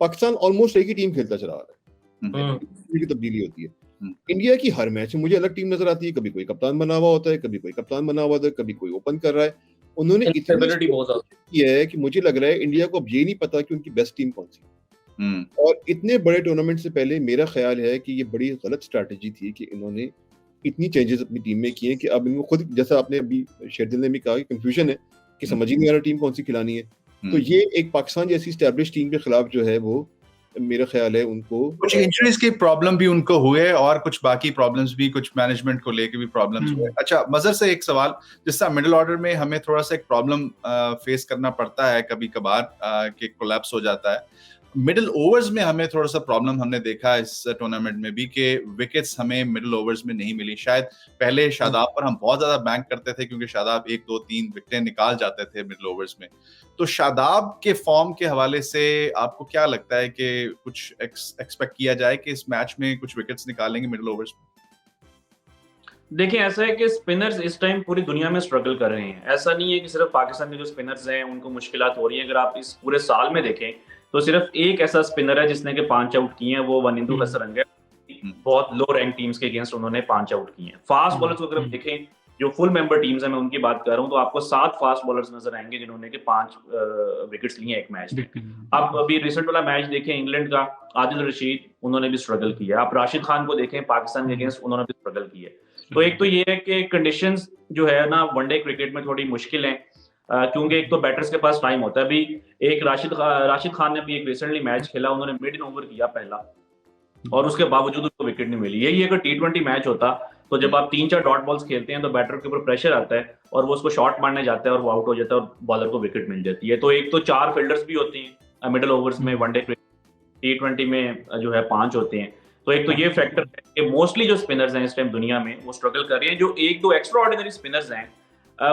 पाकिस्तान ऑलमोस्ट एक ही टीम खेलता चला आ रहा है, की तब्दीली होती है। इंडिया की हर मैच में मुझे अलग टीम नजर आती है, कभी कोई कप्तान बना हुआ होता है, कभी कोई कप्तान बना हुआ होता है, कभी कोई ओपन कर रहा है। उन्होंने इतनी बहुत किया है कि मुझे लग रहा है इंडिया को अब ये नहीं पता कि उनकी बेस्ट टीम कौन सी है। और इतने बड़े टूर्नामेंट से पहले मेरा ख्याल है कि ये बड़ी गलत स्ट्रैटेजी थी कि इन्होंने इतनी चेंजेस अपनी टीम में किए कि अब इनको खुद, जैसा आपने अभी शेरदिल ने भी कहा, कंफ्यूजन है कि समझ ही नहीं आ रहा टीम कौन सी खिलानी है। तो ये एक पाकिस्तान जैसी एस्टैब्लिश टीम के खिलाफ जो है वो मेरा ख्याल है उनको कुछ इंजरीज के प्रॉब्लम भी उनको हुए और कुछ बाकी प्रॉब्लम्स भी, कुछ मैनेजमेंट को लेके भी प्रॉब्लम्स हुए। अच्छा, मजर से एक सवाल, जिससे मिडिल ऑर्डर में हमें थोड़ा सा एक प्रॉब्लम फेस करना पड़ता है कभी कभार कि कोलैप्स हो जाता है। मिडिल ओवर्स में हमें थोड़ा सा प्रॉब्लम हमने देखा इस टूर्नामेंट में भी कि विकेट्स हमें मिडिल ओवर्स में नहीं मिली। शायद पहले शादाब पर हम बहुत ज्यादा बैंक करते थे क्योंकि शादाब 1 2 3 विकेटें निकाल जाते थे मिडिल ओवर्स में। तो शादाब के फॉर्म के हवाले से आपको क्या लगता है कि कुछ एक्सपेक्ट किया जाए कि इस मैच में कुछ विकेट्स निकालेंगे मिडिल ओवर्स में? देखिए, ऐसा है कि स्पिनर्स इस टाइम पूरी दुनिया में स्ट्रगल कर रहे हैं। ऐसा नहीं है कि सिर्फ पाकिस्तान के जो स्पिनर्स हैं उनको मुश्किलात हो रही हैं। अगर आप इस पूरे साल में देखें तो सिर्फ एक ऐसा स्पिनर है जिसने के 5 आउट किए हैं, वो वनिंदु हसरंग है। बहुत लो रैंक टीम्स के अगेंस्ट उन्होंने 5 आउट किए हैं। फास्ट बॉलर्स को अगर आप देखें, जो फुल मेंबर टीम्स हैं, मैं उनकी बात कर रहा हूं, तो आपको 7 फास्ट बॉलर्स नजर आएंगे जिन्होंने के 5 विकेट्स लिए एक मैच में। आप अभी रिसेंट वाला मैच देखें इंग्लैंड का, आदिल रशीद, उन्होंने भी स्ट्रगल किया। आप राशिद खान को देखें पाकिस्तान के अगेंस्ट, उन्होंने भी स्ट्रगल किया। तो एक तो ये है कि कंडीशंस जो है ना वनडे क्रिकेट में थोड़ी मुश्किल है, क्योंकि एक तो बैटर्स के पास टाइम होता है। अभी एक राशिद खान ने भी एक रिसेंटली मैच खेला, उन्होंने मिड इन ओवर किया पहला, और उसके बावजूद उनको विकेट नहीं मिली। यही अगर T20 मैच होता तो जब आप 3-4 डॉट बॉल्स खेलते हैं तो बैटर के ऊपर प्रेशर आता है और वो उसको शॉट मारने जाता है और वो आउट हो जाता है और बॉलर को विकेट मिल जाती है। तो एक तो 4 फील्डर्स भी होते हैं मिडिल ओवर्स में वनडे क्रिकेट, T20 में जो है 5 होते हैं। तो एक तो ये फैक्टर है कि मोस्टली जो स्पिनर्स हैं इस टाइम दुनिया में वो स्ट्रगल कर रहे हैं। जो 1-2 एक्स्ट्रा ऑर्डिनरी स्पिनर्स हैं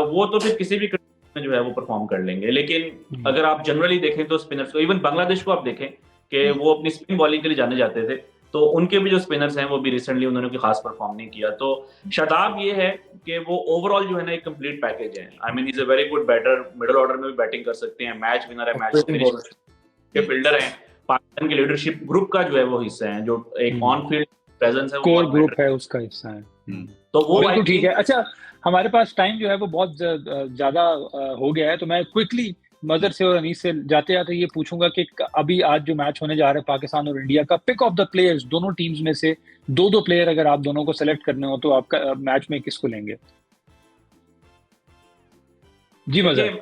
वो तो फिर किसी भी में जो है वो परफॉर्म कर लेंगे। लेकिन अगर आप जनरली देखें तो स्पिनर्स को, इवन बांग्लादेश को आप देखें कि वो अपनी स्पिन बॉलिंग के लिए जाने जाते थे, तो उनके भी जो स्पिनर्स हैं वो भी रिसेंटली उन्होंने कोई खास परफॉर्म नहीं किया। तो शादाब ये है कि वो ओवरऑल जो है ना एक कंप्लीट पैकेज है। I mean, is a very good batter, middle order में भी बैटिंग कर सकते हैं, मैच विनर है, मैच के फील्डर हैं, पाकिस्तान के लीडरशिप ग्रुप का जो है वो हिस्सा है, जो एक ऑन फील्ड प्रेजेंस है, कोर ग्रुप है, उसका हिस्सा है। तो वो बिल्कुल ठीक है। अच्छा, हमारे पास टाइम जो है वो बहुत ज्यादा हो गया है, तो मैं क्विकली मजर से और अनीस से जाते जाते ये पूछूंगा कि अभी आज जो मैच होने जा रहा है पाकिस्तान और इंडिया का, पिक ऑफ द प्लेयर्स, दोनों टीम्स में से 2-2 प्लेयर अगर आप दोनों को सेलेक्ट करने हो तो आपका मैच में किसको लेंगे? जी मजर।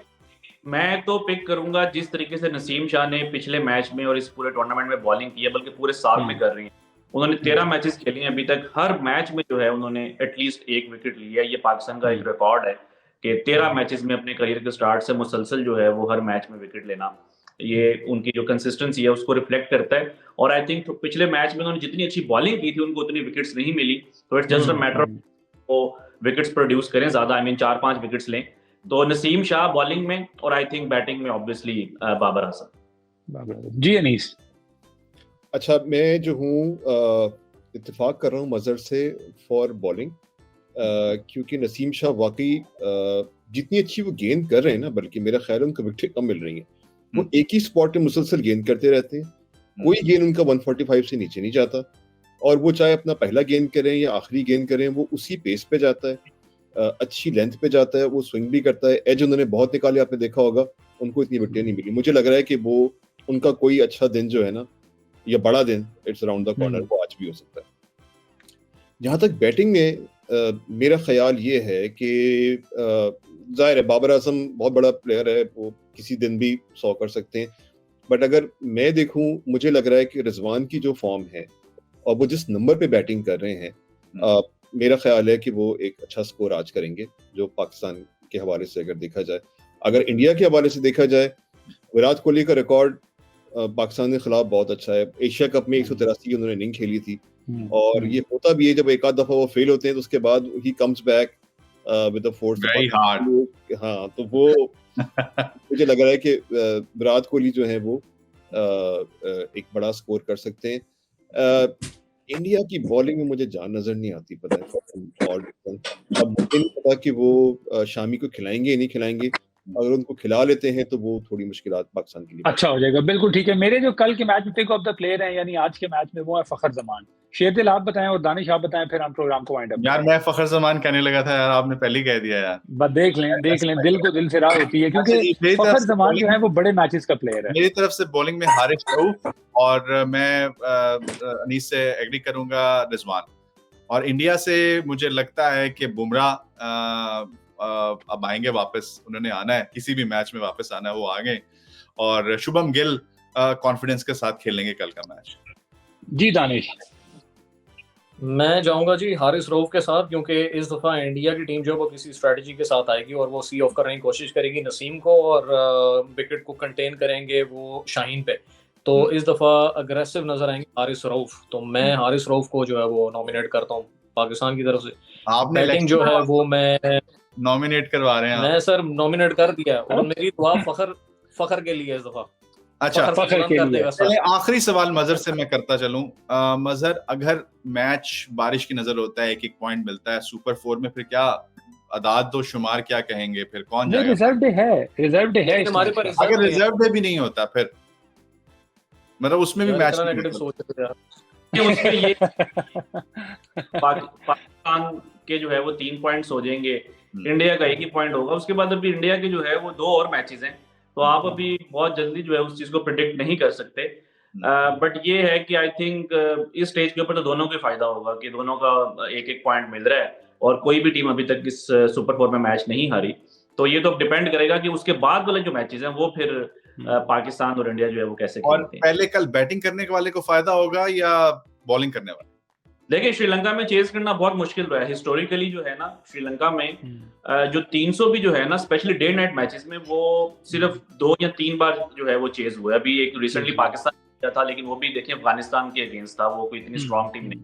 मैं तो पिक करूंगा जिस तरीके से नसीम शाह ने पिछले मैच में और इस पूरे टूर्नामेंट में बॉलिंग की है, बल्कि पूरे साल में कर रही है। उन्होंने 13 मैचेस खेले हैं अभी तक, हर मैच में जो है उन्होंने एटलीस्ट 1 विकेट लिया है। ये पाकिस्तान का एक रिकॉर्ड है कि 13 मैचेस में अपने करियर के स्टार्ट से मुसलसल जो है वो हर मैच में विकेट लेना, ये उनकी जो कंसिस्टेंसी है उसको रिफ्लेक्ट करता है। और आई थिंक पिछले मैच में उन्होंने जितनी अच्छी बॉलिंग की थी उनको उतनी विकेट्स नहीं मिली, तो इट्स जस्ट अ मैटर वो विकेट्स प्रोड्यूस करें ज्यादा, आई मीन 4-5 विकेट्स लें। तो नसीम शाह बॉलिंग में और आई थिंक बैटिंग में ऑब्वियसली बाबर आजम। जी अनीस। अच्छा, मैं जो हूँ इत्तेफाक कर रहा हूँ मजर से फॉर बॉलिंग, क्योंकि नसीम शाह वाकई जितनी अच्छी वो गेंद कर रहे हैं ना, बल्कि मेरा ख्याल है उनको विकेट कम मिल रही है। वो एक ही स्पॉट पे मुसलसल गेंद करते रहते हैं, कोई गेंद उनका 145 से नीचे नहीं जाता, और वो चाहे अपना पहला गेंद करें या आखिरी गेंद करें वो उसी पेस पे जाता है, अच्छी लेंथ पे जाता है, वो स्विंग भी करता है। एज उन्होंने बहुत निकाले, आपने देखा होगा, उनको इतनी विकेटें नहीं मिली। मुझे लग रहा है कि वो उनका कोई अच्छा दिन जो है ना, या बड़ा दिन, इट्स अराउंड द कॉर्नर, वो आज भी हो सकता है। जहां तक बैटिंग में मेरा ख्याल ये है कि जाहिर है बाबर आजम बहुत बड़ा प्लेयर है, वो किसी दिन भी 100 कर सकते हैं, बट अगर मैं देखूं मुझे लग रहा है कि रिजवान की जो फॉर्म है और वो जिस नंबर पे बैटिंग कर रहे हैं, मेरा ख्याल है कि वो एक अच्छा स्कोर आज करेंगे। जो पाकिस्तान के हवाले से अगर देखा जाए, अगर इंडिया के हवाले से देखा जाए, विराट कोहली का रिकॉर्ड पाकिस्तान के खिलाफ बहुत अच्छा है। एशिया कप में 183 की उन्होंने इनिंग खेली थी, और ये होता भी है जब एक आध दफा वो फेल होते हैं तो उसके बाद he comes back with the force very hard. हाँ, तो वो मुझे लग रहा है कि विराट कोहली जो है वो एक बड़ा स्कोर कर सकते हैं। इंडिया की बॉलिंग में मुझे जान नजर नहीं आती, पता है, अब मुझे नहीं पता कि वो शामी को खिलाएंगे या नहीं खिलाएंगे। अगर उनको खिला लेते हैं तो वो थोड़ी मुश्किलात पाकिस्तान के लिए अच्छा हो जाएगा। बिल्कुल ठीक है। मेरे जो कल के मैच में पिक ऑफ द प्लेयर हैं यानी आज के मैच में वो है फखर जमान। शेरदिल आप बताएं और दानिश आप बताएं, फिर हम प्रोग्राम को वाइंड अप। यार मैं फखर जमान कहने लगा था यार, आपने पहले ही कह दिया यार। बस देख लें दिल को दिल से राह होती है, क्योंकि फखर जमान जो है वो बड़े मैचेस का प्लेयर है। मेरी तरफ से बॉलिंग में हारिस रऊफ और मैं अनीस से एग्री करूंगा रिजवान। और इंडिया से मुझे लगता है कि बुमराह अब आएंगे वापस, उन्होंने आना है किसी भी मैच में वापस आना है, वो आ गए। और शुभम गिल कॉन्फिडेंस के साथ खेलेंगे कल का मैच। जी दानिश। मैं जाऊंगा जी हारिस रऊफ के साथ, क्योंकि इस दफ़ा इंडिया की टीम जो है वो किसी स्ट्रेटजी के साथ आएगी और वो सी ऑफ करने की कोशिश करेगी नसीम को और विकेट को कंटेन करेंगे वो शाहीन पे। तो इस दफ़ा अग्रेसिव नजर आएंगे हारिस रऊफ। तो मैं हारिस रऊफ को जो है वो नॉमिनेट करता हूँ पाकिस्तान की तरफ से। आपने बैटिंग जो है वो मैं नॉमिनेट करवा रहे हैं? मैं सर नॉमिनेट कर दिया और मेरी दुआ फखर के लिए इस दफ़ा। अच्छा, फखर के लिए। चलिए आखिरी सवाल मजहर से मैं करता चलूं। मजहर, अगर मैच बारिश की नजर होता है, एक पॉइंट मिलता है सुपर 4 में, फिर क्या अदाद दो शुमार क्या कहेंगे, फिर कौन जाएगा? रिजर्व डे है हमारे पर। अगर रिजर्व डे भी नहीं होता फिर मतलब उसमें भी मैच नेगेटिव सोच रहे कि उसमें ये पाकिस्तान के जो है वो 3 पॉइंट्स हो जाएंगे, इंडिया का 1 ही पॉइंट होगा। उसके बाद अभी इंडिया के जो है वो 2 और मैचेस हैं, तो आप अभी बहुत जल्दी जो है उस चीज को प्रिडिक्ट नहीं कर सकते। बट ये है कि आई थिंक इस स्टेज के ऊपर तो दोनों को फायदा होगा कि दोनों का 1-1 पॉइंट मिल रहा है और कोई भी टीम अभी तक इस सुपर 4 में मैच नहीं हारी। तो ये तो डिपेंड करेगा कि उसके बाद वाले जो मैचेस हैं वो फिर पाकिस्तान और इंडिया जो है वो कैसे खेलते हैं। और पहले कल बैटिंग करने वाले को फायदा होगा या बॉलिंग करने वाले? देखिए श्रीलंका में चेज करना बहुत मुश्किल रहा है हिस्टोरिकली जो है ना। श्रीलंका में जो 300 भी जो है ना, स्पेशली डे नाइट मैचेस में, वो सिर्फ 2 या 3 बार जो है वो चेज हुआ है। अभी एक रिसेंटली पाकिस्तान किया था, लेकिन वो भी देखिए अफगानिस्तान के अगेंस्ट था, वो कोई इतनी स्ट्रॉन्ग टीम नहीं।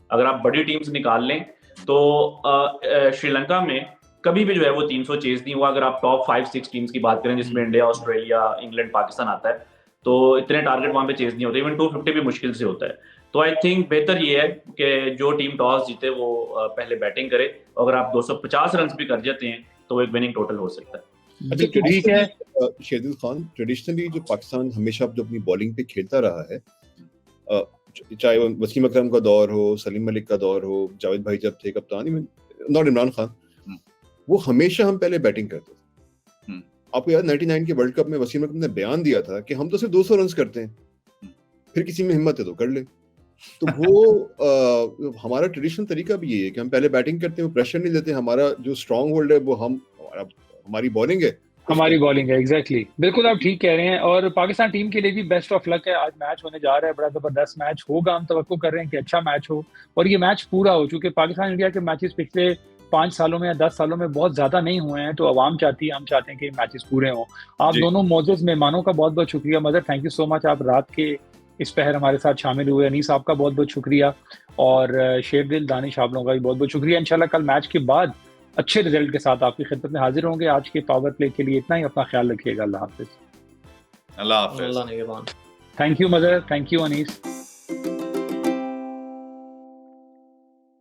अगर आप बड़ी टीम्स निकाल लें तो श्रीलंका में कभी भी जो है वो 300 चेज नहीं हुआ। अगर आप टॉप 5-6 टीम्स की बात करें जिसमें इंडिया, ऑस्ट्रेलिया, इंग्लैंड, पाकिस्तान आता है, तो इतने टारगेट वहां पे चेज नहीं होते। इवन 250 भी मुश्किल से होता है। तो आई थिंक बेहतर ये है कि जो टीम टॉस जीते वो पहले बैटिंग करे। अगर आप 250 रन भी कर जाते हैं तो एक विनिंग टोटल हो सकता है। अच्छा, ट्रेडिशनली शेरदिल खान, ट्रेडिशनली जो पाकिस्तान हमेशा जो अपनी बॉलिंग पे खेलता रहा है, चाहे वो वसीम अकरम का दौर हो, सलीम मलिक का दौर हो, जावेद भाई जब थे कप्तान, नॉट इमरान खान, वो हमेशा हम पहले बैटिंग करते थे। आपको याद 99 के वर्ल्ड कप में वसीम अकरम ने बयान दिया था कि हम तो सिर्फ 200 रन करते हैं, फिर किसी में हिम्मत है तो कर ले। तो वो हमारा ट्रेडिशनल तरीका भी ये है कि हम पहले बैटिंग करते हैं, वो प्रेशर नहीं देते। हमारा जो स्ट्रॉन्ग होल्ड है वो हमारी बॉलिंग है, एग्जैक्टली। बिल्कुल आप ठीक कह रहे हैं। और पाकिस्तान टीम के लिए भी बेस्ट ऑफ लक है। आज मैच होने जा रहा है, बड़ा जबरदस्त मैच होगा। हम तवक्को कर रहे हैं कि अच्छा मैच हो और ये मैच पूरा हो, चूंकि पाकिस्तान इंडिया के मैचेस पिछले 5 सालों में या 10 सालों में बहुत ज्यादा नहीं हुए हैं, तो आवाम चाहती है, हम चाहते हैं कि मैचेस पूरे हों। आप दोनों मौजूद मेहमानों का बहुत बहुत शुक्रिया। Mother, thank you so much, आप रात के इस पहर हमारे साथ शामिल हुए। अनीस आपका बहुत बहुत शुक्रिया और शेरदिल, दानिश, आप लोगों का भी बहुत बहुत शुक्रिया। इंशाल्लाह कल मैच के बाद अच्छे रिजल्ट के साथ आपकी खिदमत में हाजिर होंगे। आज के पावर प्ले के लिए इतना ही। अपना ख्याल रखिएगा। अल्लाह हाफिज। अल्लाह हाफिज। Thank you mother, thank you Anees.